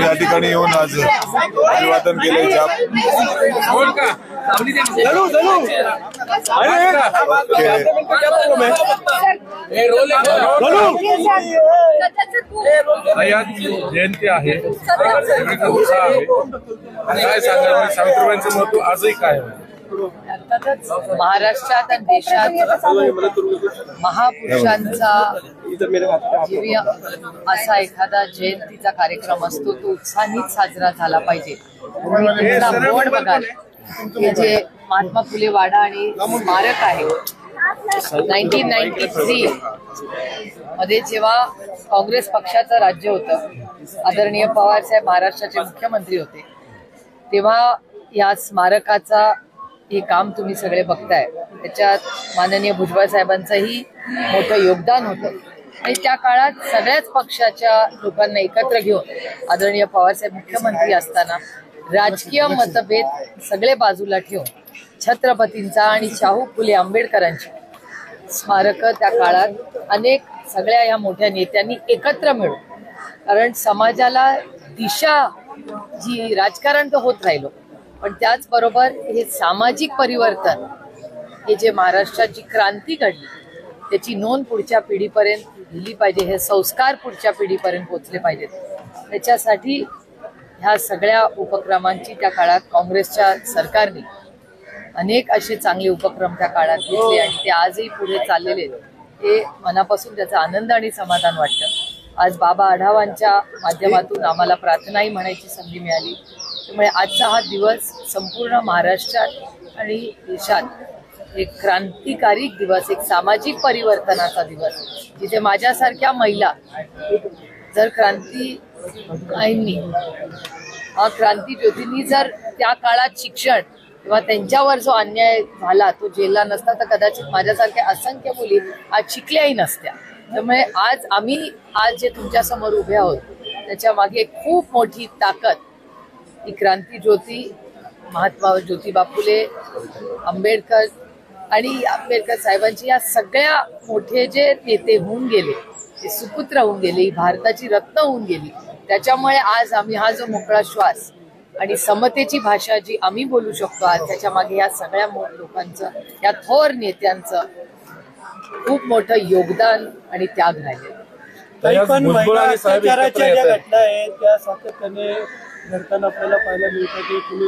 या ठिकाणी येऊन आज अभिवादन केले. जयंती आहे, उत्साह आहे. काय सांगा सावित्रीबाईंचं महत्व आजही काय? अर्थातच महाराष्ट्रात आणि देशात महापुरुषांचा असा एखादा जयंतीचा कार्यक्रम असतो तो उत्साहानेच साजरा झाला पाहिजे. बोर्ड बघा, हे जे महात्मा फुले वाडा आणि स्मारक आहे, 1993 मध्ये जेव्हा काँग्रेस पक्षाचं राज्य होतं, आदरणीय पवार साहेब महाराष्ट्राचे मुख्यमंत्री होते, तेव्हा या स्मारकाचा हे काम तुम्ही सगळे बघताय. त्याच्यात माननीय भुजबळ साहेबांचंही मोठं योगदान होतं आणि त्या काळात सगळ्याच पक्षाच्या लोकांना एकत्र घेऊन आदरणीय पवारसाहेब मुख्यमंत्री असताना राजकीय मतभेद सगळे बाजूला ठेवून छत्रपतींचा आणि शाहू फुले आंबेडकरांची स्मारकं त्या काळात अनेक सगळ्या या मोठ्या नेत्यांनी एकत्र मिळून, कारण समाजाला दिशा जी राजकारण तर होत राहिलो, पण त्याचबरोबर हे सामाजिक परिवर्तन, हे जे महाराष्ट्राची क्रांती घडली त्याची नोंद पुढच्या पिढीपर्यंत दिली पाहिजे, हे संस्कार पुढच्या पिढीपर्यंत पोहोचले पाहिजेत. त्याच्यासाठी ह्या सगळ्या उपक्रमांची त्या काळात काँग्रेसच्या सरकारने अनेक असे चांगले उपक्रम त्या काळात घेतले आणि ते आजही पुढे चाललेले. हे मनापासून त्याचा आनंद आणि समाधान वाटतं. आज बाबा आढावांच्या माध्यमातून आम्हाला प्रार्थनाही म्हणायची संधी मिळाली. त्यामुळे आजचा हा दिवस संपूर्ण महाराष्ट्रात आणि देशात एक क्रांतिकारी दिवस, एक सामाजिक परिवर्तनाचा दिवस, जिथे माझ्यासारख्या महिला जर क्रांती ज्योतींनी जर त्या काळात शिक्षण किंवा त्यांच्यावर जो अन्याय झाला तो झेलला नसता तर कदाचित माझ्यासारख्या असंख्य मुली आज शिकल्याही नसत्या. त्यामुळे आज जे तुमच्या समोर उभे आहोत त्याच्या मागे खूप मोठी ताकद ही क्रांती ज्योती, महात्मा ज्योतिबा फुले, आंबेडकर आणि आंबेडकर साहेबांची या सगळ्या मोठे जे नेते होऊन गेले, ते सुपुत्र होऊन गेले, ही भारताची रत्न होऊन गेली. त्याच्यामुळे आज आम्ही हा जो मोकळा श्वास आणि समतेची भाषा जी आम्ही बोलू शकतो आज, त्याच्या मागे या सगळ्या लोकांचं, या थोर नेत्यांचं खूप मोठं योगदान आणि त्याग राहिले.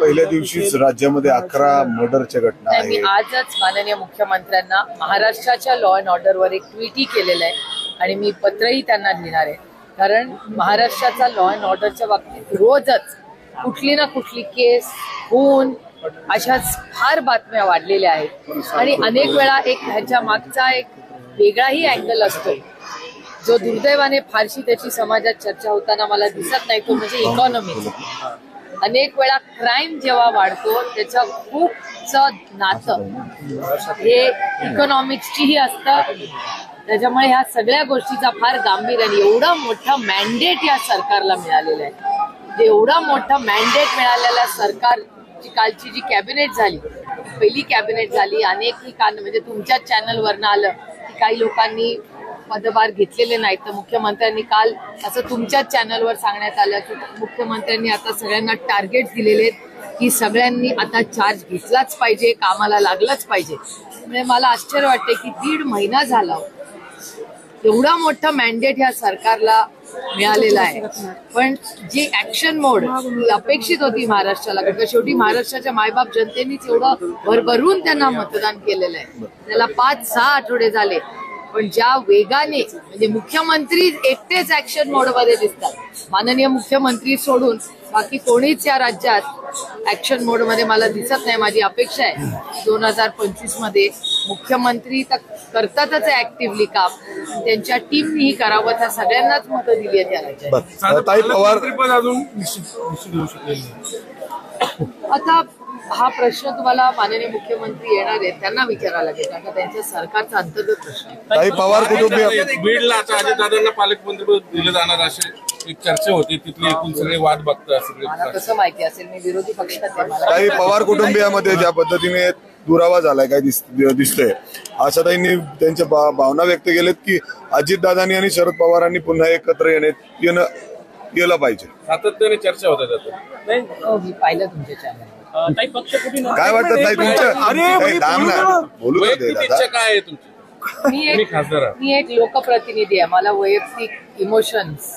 पहिल्या दिवशीच राज्यामध्ये 11 मर्डरच्या घटना आहेत. मी आजच माननीय मुख्यमंत्र्यांना महाराष्ट्राच्या लॉ अँड ऑर्डरवर एक ट्विटही केलेलं आहे आणि मी पत्रही त्यांना लिहिणार आहे. कारण महाराष्ट्राचा लॉ अँड ऑर्डरच्या बाबतीत रोजच कुठली ना कुठली केस, खून, अशाच फार बातम्या वाढलेल्या आहेत आणि अनेक वेळा एक ह्याच्या मागचा एक वेगळाही अँगल असतो जो दुर्दैवाने फारशी त्याची समाजात चर्चा होताना मला दिसत नाही, तो म्हणजे इकॉनॉमीचा. अनेक वेळा क्राईम जेव्हा वाढतो त्याचं खूपचं नातं हे इकॉनॉमिक्सचीही असतं. त्याच्यामुळे ह्या सगळ्या गोष्टीचा फार गांभीर्याने एवढा मोठा मॅन्डेट या सरकारला मिळालेला आहे. एवढा मोठा मॅन्डेट मिळालेल्या सरकारची कालची जी कॅबिनेट झाली, पहिली कॅबिनेट झाली, अनेक म्हणजे तुमच्याच चॅनलवरनं आलं की काही लोकांनी पदभार घेतलेले नाहीत, तर मुख्यमंत्र्यांनी काल असं तुमच्याच चॅनलवर सांगण्यात आलं की मुख्यमंत्र्यांनी आता सगळ्यांना टार्गेट दिलेले आहेत की सगळ्यांनी आता चार्ज घेतलाच पाहिजे, कामाला लागलंच पाहिजे. म्हणजे मला आश्चर्य वाटते की 1.5 महिना झाला एवढा मोठा मॅन्डेट ह्या सरकारला मिळालेला आहे, पण जी ऍक्शन मोड ही अपेक्षित होती महाराष्ट्राला, कारण शेवटी महाराष्ट्राच्या मायबाप जनतेनेच एवढं भरभरून त्यांना मतदान केलेलं आहे. त्याला 5-6 आठवडे झाले, पण ज्या वेगाने म्हणजे मुख्यमंत्री एकटेच ऍक्शन मोड मध्ये दिसतात, माननीय मुख्यमंत्री सोडून बाकी कोणीच या राज्यात ऍक्शन मोड मध्ये मला दिसत नाही. माझी अपेक्षा आहे 2025 मध्ये मुख्यमंत्री तर करतातच ऍक्टिव्हली काम, त्यांच्या टीमनीही करावं. त्या सगळ्यांनाच मतं दिली आहेत या राज्यात. आता हा प्रश्न तुम्हाला माननीय मुख्यमंत्री येणार आहेत त्यांना विचारायला लागेल, कारण त्यांच्या सरकारचा अंतर्गत प्रश्न आहे. पवार कुटुंबीय बीडला आता अजितदादांना पालकमंत्री दिलं जाणार असे एक चर्चा होती, तिथले एकूण सगळे वाद बघतात. मला कसं माहिती असेल, मी विरोधी पक्षात आहे. काही पवार कुटुंबियामध्ये ज्या पद्धतीने दुरावा झालाय काय दिसतोय. आशाताईंनी त्यांच्या भावना व्यक्त केलेत की अजितदादांनी आणि शरद पवारांनी पुन्हा एकत्र येणं केलं पाहिजे. सातत्याने चर्चा होत आहे. मी पाहिलं तुमच्या चॅनल. काय वाटतं ताई तुमच्या बोलू इच्छा काय आहे तुमची? मी एक लोकप्रतिनिधी आहे. मला वैयक्तिक इमोशन्स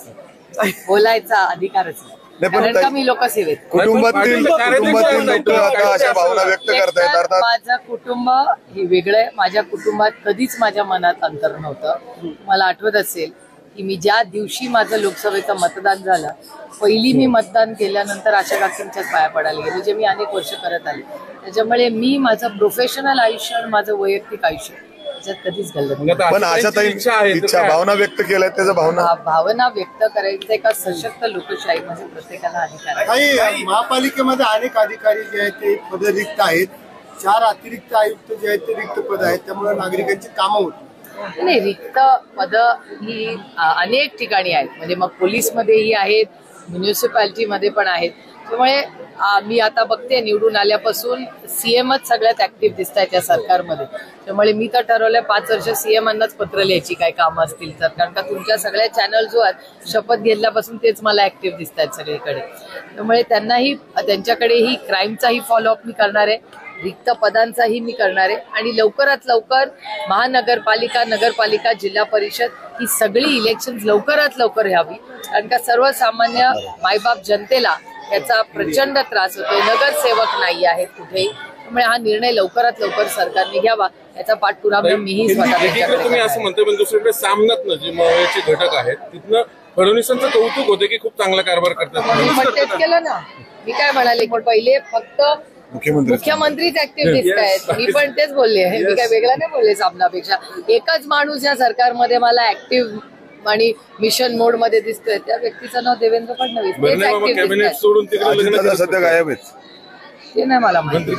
बोलायचा अधिकारच नाही, कारण का मी लोकसेवेत. कुटुंबातील लोक आता अशा भावना व्यक्त करतायत. अर्थात माझं कुटुंब हे वेगळं आहे. माझ्या कुटुंबात कधीच माझ्या मनात अंतर नव्हतं. मला आठवत असेल की मी ज्या दिवशी माझं लोकसभेचं मतदान झालं, पहिली मी मतदान केल्यानंतर आशा काकींच्याच पाया पडायला गेले, जे मी अनेक वर्ष करत आले. त्याच्यामुळे मी माझं प्रोफेशनल आयुष्य आणि माझं वैयक्तिक आयुष्य त्याच्यात कधीच घालत. पण आशाताई इच्छा भावना व्यक्त केल्या, त्याच्या भावना व्यक्त करायचं एका सशक्त लोकशाहीमध्ये प्रत्येकाला अधिकार आहे. महापालिकेमध्ये अनेक अधिकारी जे आहेत ते पद रिक्त आहेत. 4 अतिरिक्त आयुक्त जे आहेत ते रिक्त पद आहेत. त्यामुळे नागरिकांची कामं होत नाही. रिक्त पद ही अनेक ठिकाणी आहेत. म्हणजे मग पोलीसमध्येही आहेत, म्युन्सिपालिटीमध्ये पण आहेत. त्यामुळे मी आता बघते निवडून आल्यापासून सीएमच सगळ्यात ऍक्टिव्ह दिसत आहेत या सरकारमध्ये. त्यामुळे मी तर ठरवलंय 5 वर्ष सीएमांनाच पत्र लिहायची काय कामं असतील तर, कारण का तुमच्या सगळ्या चॅनल जो आहेत शपथ घेतल्यापासून तेच मला ऍक्टिव्ह दिसत आहेत सगळीकडे. त्यामुळे त्यांच्याकडेही क्राईमचाही फॉलोअप मी करणार आहे, रिक्त पदांचाही मी करणार आहे. आणि लवकरात लवकर महानगरपालिका, नगरपालिका, जिल्हा परिषद ही सगळी इलेक्शन लवकरात लवकर व्हावी, कारण का सर्वसामान्य मायबाप जनतेला याचा प्रचंड त्रास होतोय. नगरसेवक नाही आहेत कुठेही. त्यामुळे हा निर्णय लवकरात लवकर सरकारने घ्यावा, याचा पाठपुरावा मीही स्वतः. तुम्ही असं म्हणतो, पण दुसरीकडे सामन्यातनं जे मवाळ्याचे घटक आहेत तिथनं फडणवीसांचं कौतुक होतं की खूप चांगला कारभार करतात. मी पण तेच केलं ना. मी काय म्हणाले, पण पहिले फक्त मुख्यमंत्रीच ऍक्टिव्ह दिसत आहेत. मी पण तेच बोलले, मी काय वेगळा नाही बोलले सामनापेक्षा. एकच माणूस या सरकारमध्ये मला ऍक्टिव्ह आणि मिशन मोड मध्ये दिसतोय, त्या व्यक्तीचं नाव देवेंद्र फडणवीस. कॅबिनेट सोडून तिकडे सध्या गायब आहेत. ते नाही मला माहिती.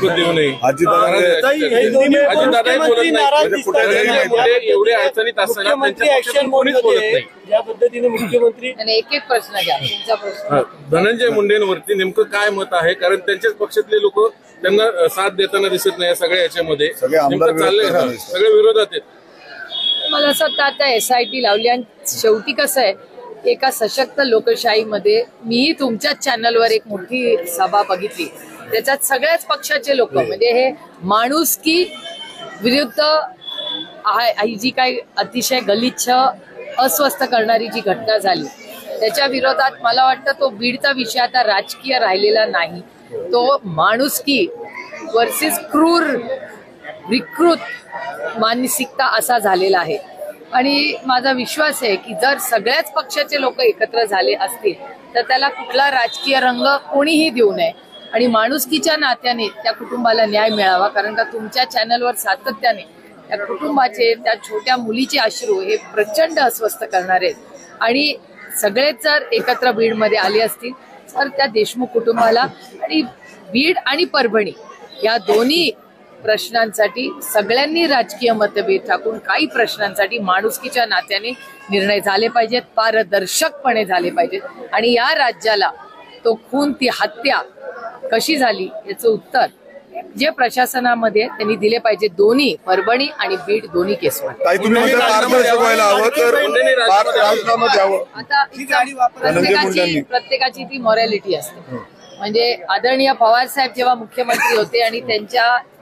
एवढे अडचणीत असताना या पद्धतीने मुख्यमंत्री. एक एक प्रश्न घ्या तुमचा प्रश्न. धनंजय मुंडेंवरती नेमकं काय मत आहे? कारण त्यांच्याच पक्षातले लोक त्यांना साथ देताना दिसत नाही या सगळ्या याच्यामध्ये. सगळे विरोधात आहेत. मला असं वाटतं आता SIT लावली आणि शेवटी कसं आहे, एका सशक्त लोकशाहीमध्ये मीही तुमच्याच चॅनलवर एक मोठी सभा बघितली. त्याच्यात सगळ्याच पक्षाचे लोक, म्हणजे हे माणुसकी विरुद्ध ही जी काही अतिशय गलिच्छ अस्वस्थ करणारी जी घटना झाली त्याच्या विरोधात मला वाटतं तो बीडचा विषय आता राजकीय राहिलेला नाही. तो माणुसकी वर्सेस क्रूर विकृत मानसिकता असा झालेला आहे. आणि माझा विश्वास आहे की जर सगळ्याच पक्षाचे लोक एकत्र झाले असतील तर त्याला कुठला राजकीय रंग कोणीही देऊ नये आणि माणुसकीच्या नात्याने त्या कुटुंबाला न्याय मिळावा. कारण का तुमच्या चॅनलवर सातत्याने त्या कुटुंबाचे, त्या छोट्या मुलीचे अश्रू हे प्रचंड अस्वस्थ करणारे आहेत. आणि सगळेच जर एकत्र बीडमध्ये आले असतील तर त्या देशमुख कुटुंबाला, आणि बीड आणि परभणी या दोन्ही प्रश्नांसाठी सगळ्यांनी राजकीय मतभेद टाकून काही प्रश्नांसाठी माणुसकीच्या नात्याने निर्णय झाले पाहिजेत, पारदर्शकपणे झाले पाहिजेत. आणि या राज्याला तो खून, ती हत्या कशी झाली याचं उत्तर जे प्रशासनामध्ये त्यांनी दिले पाहिजे. दोन्ही परभणी आणि बीड दोन्ही केसमध्ये आता प्रत्येकाची ती मॉरॅलिटी असते. म्हणजे आदरणीय पवार साहेब जेव्हा मुख्यमंत्री होते आणि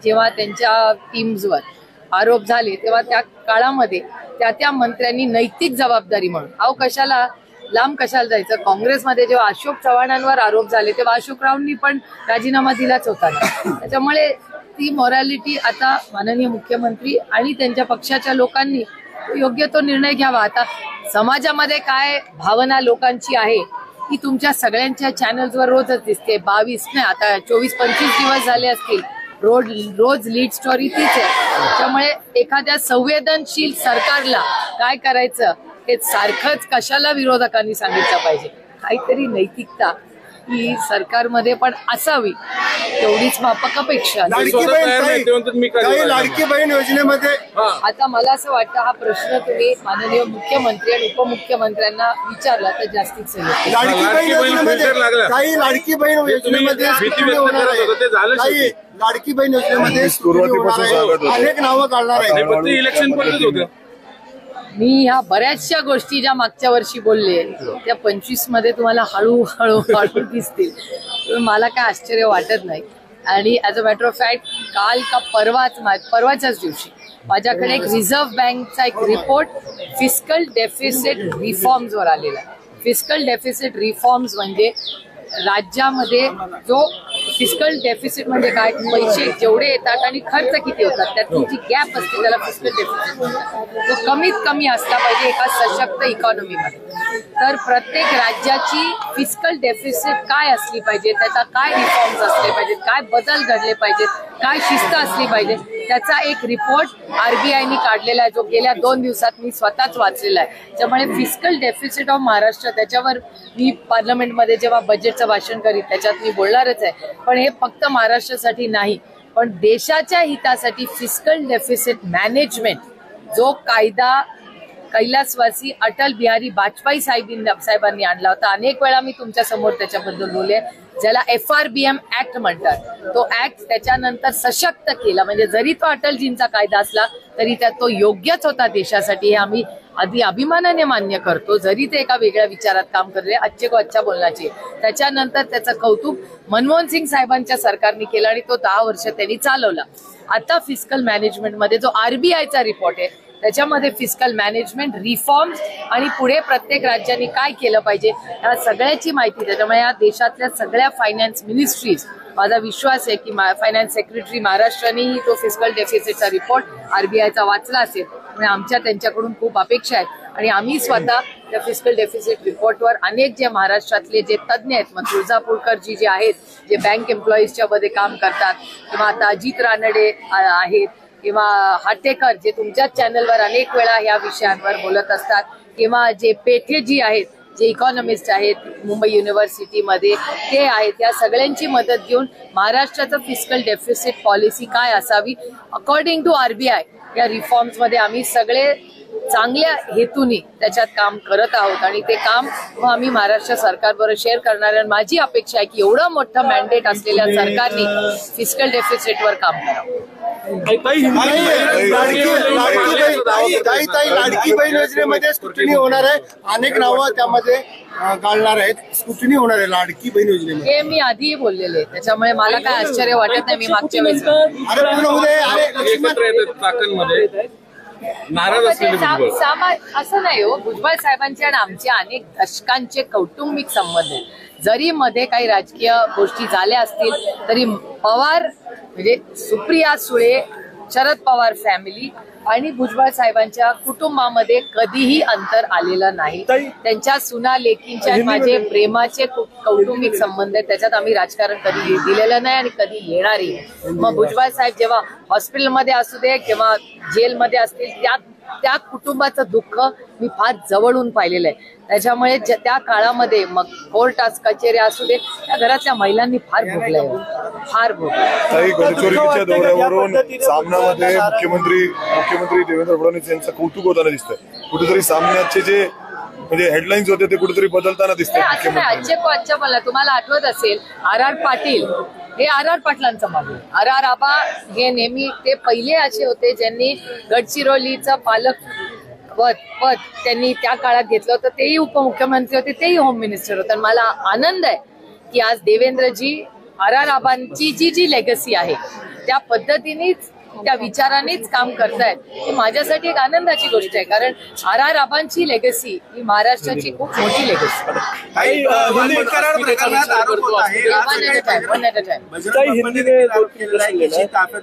जेव्हा त्यांच्या टीम्सवर आरोप झाले तेव्हा त्या काळामध्ये त्या मंत्र्यांनी नैतिक जबाबदारी म्हणून कशाला लांब कशाला जायचं. काँग्रेसमध्ये जेव्हा अशोक चव्हाणांवर आरोप झाले तेव्हा अशोकरावांनी पण राजीनामा दिलाच होता ना. त्याच्यामुळे ती मॉरॅलिटी आता माननीय मुख्यमंत्री आणि त्यांच्या पक्षाच्या लोकांनी योग्य तो निर्णय घ्यावा. आता समाजामध्ये काय भावना लोकांची आहे ही तुमच्या सगळ्यांच्या चॅनल्सवर रोजच दिसते. 22 नाही आता 24-25 दिवस झाले असतील रोज लीड स्टोरी तीच आहे. त्यामुळे एखाद्या संवेदनशील सरकारला काय करायचं हे सारखंच कशाला विरोधकांनी सांगितलं पाहिजे. काहीतरी नैतिकता ही सरकारमध्ये पण असावी, तेवढीच माफक अपेक्षा. लाडकी बहीण योजनेमध्ये आता मला असं वाटतं हा प्रश्न तुम्ही माननीय मुख्यमंत्री आणि उपमुख्यमंत्र्यांना विचारला तर जास्तीत सही. लाडकी बहीण योजनेमध्ये लाडकी बहीण योजनेमध्ये सुरुवातीपासून सांगत होते. अनेक नावं काढणार आहेत. फक्त इलेक्शन पुरतच होतं. मी ह्या बऱ्याचशा गोष्टी ज्या मागच्या वर्षी बोलले त्या 25 मध्ये तुम्हाला हळूहळू दिसतील. मला काय आश्चर्य वाटत नाही. आणि as a matter of fact काल का परवाच्याच दिवशी माझ्याकडे एक रिझर्व्ह बँकचा एक रिपोर्ट फिस्कल डेफिसिट रिफॉर्म्सवर आलेला आहे. फिस्कल डेफिसिट रिफॉर्म्स म्हणजे राज्यामध्ये जो फिस्कल डेफिसिट म्हणजे काय, पैसे जेवढे येतात आणि खर्च किती होतात त्यातली जी गॅप असते त्याला फिस्कल डेफिसिट म्हणतात. तो कमीत कमी असला पाहिजे एका सशक्त इकॉनॉमीमध्ये. तर प्रत्येक राज्याची फिस्कल डेफिसिट काय असली पाहिजे, त्याचा काय रिफॉर्म्स असले पाहिजेत, काय बदल घडले पाहिजेत, काय शिस्त असली पाहिजे, त्याचा एक रिपोर्ट आरबीआयने काढलेला आहे जो गेल्या 2 दिवसात मी स्वतःच वाचलेला आहे. त्यामुळे फिस्कल डेफिसिट ऑफ महाराष्ट्र त्याच्यावर मी पार्लमेंटमध्ये जेव्हा बजेटचं भाषण करीत त्याच्यात मी बोलणारच आहे. पण हे फक्त महाराष्ट्रासाठी नाही पण देशाच्या हितासाठी फिस्कल डेफिसिट मॅनेजमेंट जो कायदा कैलासवासी अटल बिहारी वाजपेयी साहेबांनी आणला होता. अनेक वेळा मी तुमच्या समोर त्याच्याबद्दल बोलले. ज्याला FRBM ऍक्ट म्हणतात. तो ऍक्ट त्याच्यानंतर सशक्त केला. म्हणजे जरी तो अटलजींचा कायदा असला तरी त्यात तो योग्यच होता देशासाठी. हे आम्ही आधी अभिमानाने मान्य करतो. जरी ते एका वेगळ्या विचारात काम करले अच्छे को अच्छा बोलण्याचे. त्याच्यानंतर त्याचं कौतुक मनमोहन सिंग साहेबांच्या सरकारने केलं आणि तो 10 वर्ष त्यांनी चालवला. आता फिस्कल मॅनेजमेंटमध्ये जो RBIचा रिपोर्ट आहे त्याच्यामध्ये फिस्कल मॅनेजमेंट रिफॉर्म्स आणि पुढे प्रत्येक राज्यांनी काय केलं पाहिजे या सगळ्याची माहिती. त्याच्यामुळे या देशातल्या सगळ्या फायनान्स मिनिस्ट्रीज माझा विश्वास आहे की फायनान्स सेक्रेटरी महाराष्ट्रानेही तो फिस्कल डेफिसिटचा रिपोर्ट RBIचा वाचला असेल. म्हणजे आमच्या त्यांच्याकडून खूप अपेक्षा आहेत आणि आम्ही स्वतः त्या फिस्कल डेफिसिट रिपोर्टवर अनेक जे महाराष्ट्रातले जे तज्ज्ञ आहेत मग तुळजापूरकरजी जे आहेत जे बँक एम्प्लॉईजच्या मध्ये काम करतात किंवा आता अजित रानडे आहेत किंवा हाटेकर जे तुमच्याच चॅनलवर अनेक वेळा या विषयांवर बोलत असतात किंवा जे पेठे जी आहेत जे इकॉनॉमिस्ट आहेत मुंबई युनिव्हर्सिटीमध्ये ते आहेत या सगळ्यांची मदत घेऊन महाराष्ट्राचं फिस्कल डेफिसिट पॉलिसी काय असावी अकॉर्डिंग टू RBI या रिफॉर्म्समध्ये आम्ही सगळे चांगल्या हेतूने त्याच्यात काम करत आहोत आणि ते काम आम्ही महाराष्ट्र सरकारबरोबर शेअर करणार. आणि माझी अपेक्षा आहे की एवढं मोठं मॅन्डेट असलेल्या सरकारने फिस्कल डेफिसिटवर काम करावं. लाडकी बहीण योजनेमध्ये स्क्रुटिनी होणार आहे. अनेक नावं त्यामध्ये घालणार आहेत. स्क्रुटिनी होणार आहे लाडकी बहीण योजनेमध्ये. हे मी आधीही बोललेले त्याच्यामुळे मला काय आश्चर्य वाटत नाही. मी मागच्या वेळेस नाराज असलेले असं नाही हो. भुजबळ साहेबांचे आणि आमचे अनेक दशकांचे कौटुंबिक संबंध आहेत. जरी मध्ये काही राजकीय गोष्टी झाल्या असतील तरी पवार म्हणजे सुप्रिया सुळे शरद पवार फॅमिली आणि भुजबळ साहेबांच्या कुटुंबामध्ये कधीही अंतर आलेलं नाही. त्यांच्या सुना लेकींच्या माझे प्रेमाचे कौटुंबिक संबंध आहेत. त्याच्यात आम्ही राजकारण कधी दिलेलं नाही आणि कधी येणारही. मग भुजबळ साहेब जेव्हा हॉस्पिटलमध्ये असू दे किंवा जेलमध्ये असतील त्या कुटुंबाचं दुःख मी फार जवळून पाहिलेलं आहे. त्याच्यामुळे त्या काळामध्ये मग कोर्ट कचेरी असू दे त्या घरातल्या महिलांनी फार भोगलंय फार भोगलंय. गडचिरोलीच्या दौऱ्यावरून सामनामध्ये मुख्यमंत्री देवेंद्र फडणवीस यांचं कौतुक होताना दिसतंय. कुठेतरी सामन्याचे जे म्हणजे हेडलाईन्स होते ते कुठेतरी बदलताना दिसतंय. आजचे को अच्छा बोलला. तुम्हाला आठवत असेल R.R. पाटील हे R.R. पाटलांचं मागून R.R. आबा हे नेहमी ते पहिले असे होते ज्यांनी गडचिरोलीचं पालक पद त्यांनी त्या काळात घेतलं होतं. तेही उपमुख्यमंत्री होते तेही होम मिनिस्टर होते. मला आनंद आहे की आज देवेंद्रजी R.R. आबांची जी लेगसी आहे त्या पद्धतीनेच त्या विचारानेच काम करतायत. ही माझ्यासाठी एक आनंदाची गोष्ट आहे कारण R.R. आबांची लेगसी ही महाराष्ट्राची खूप मोठी लेगसी.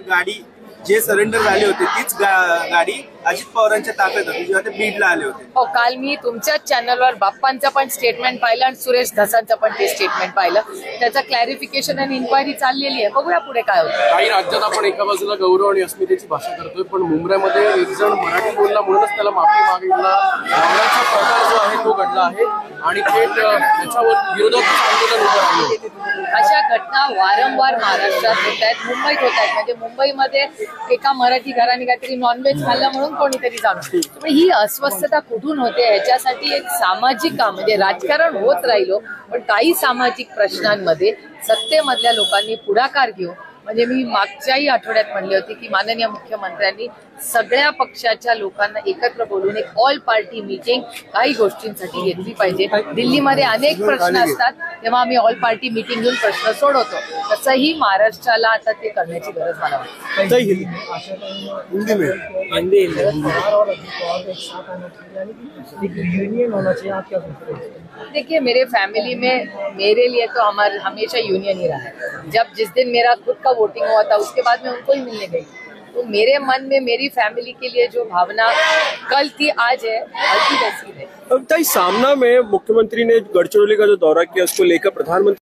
गाडी जे सरेंडर झाले होते तीच गाडी अजित पवारांच्या ताब्यात होती जेव्हा ते बीडला आले होते. हो काल मी तुमच्याच चॅनलवर बाप्पांचं पण स्टेटमेंट पाहिलं आणि सुरेश धसांचं पण ते स्टेटमेंट पाहिलं. त्याचं क्लॅरिफिकेशन आणि इन्क्वायरी चाललेली आहे. बघूया पुढे काय होतं. काही राज्यात आपण एका बाजूला गौरव आणि अस्मितेची भाषा करतोय पण मुंबईमध्ये एक जण मराठी बोलला म्हणूनच त्याला माफी मागितला लावण्याचा प्रकार जो आहे तो घडला आहे आणि थेट त्याच्यावर विरोधात आंदोलन उभं राहिलं. अशा घटना वारंवार महाराष्ट्रात होत आहेत मुंबईत होत आहेत. म्हणजे मुंबईमध्ये एका मराठी घराने काहीतरी नॉनव्हेज खाल्लं म्हणून कोणीतरी जाणून. ही अस्वस्थता कुठून होते ह्याच्यासाठी एक सामाजिक काम म्हणजे राजकारण होत राहिलो पण काही सामाजिक प्रश्नांमध्ये सत्तेमधल्या लोकांनी पुढाकार घेऊन म्हणजे मी मागच्याही आठवड्यात म्हणली होती की माननीय मुख्यमंत्र्यांनी सगळ्या पक्षाच्या लोकांना एकत्र बोलून एक ऑल पार्टी मीटिंग काही गोष्टींसाठी घेतली पाहिजे. दिल्लीमध्ये अनेक प्रश्न असतात तेव्हा आम्ही ऑल पार्टी मीटिंग घेऊन प्रश्न सोडवतो. तसंही महाराष्ट्राला आता ते करण्याची गरज मला वाटते. हिंदी में देखिए मेरे फैमिली में मेरे लिए तो हमारा हमेशा यूनियन ही रहा है. जब जिस दिन मेरा खुद का वोटिंग हुआ था उसके बाद मैं उनको ही मिलने गई. तो मेरे मन में मेरी फैमिली के लिए जो भावना कल थी आज है हल्की वैसी है. अब ताई सामना में मुख्यमंत्री ने गढ़चिरौली का जो दौरा किया उसको लेकर प्रधानमंत्री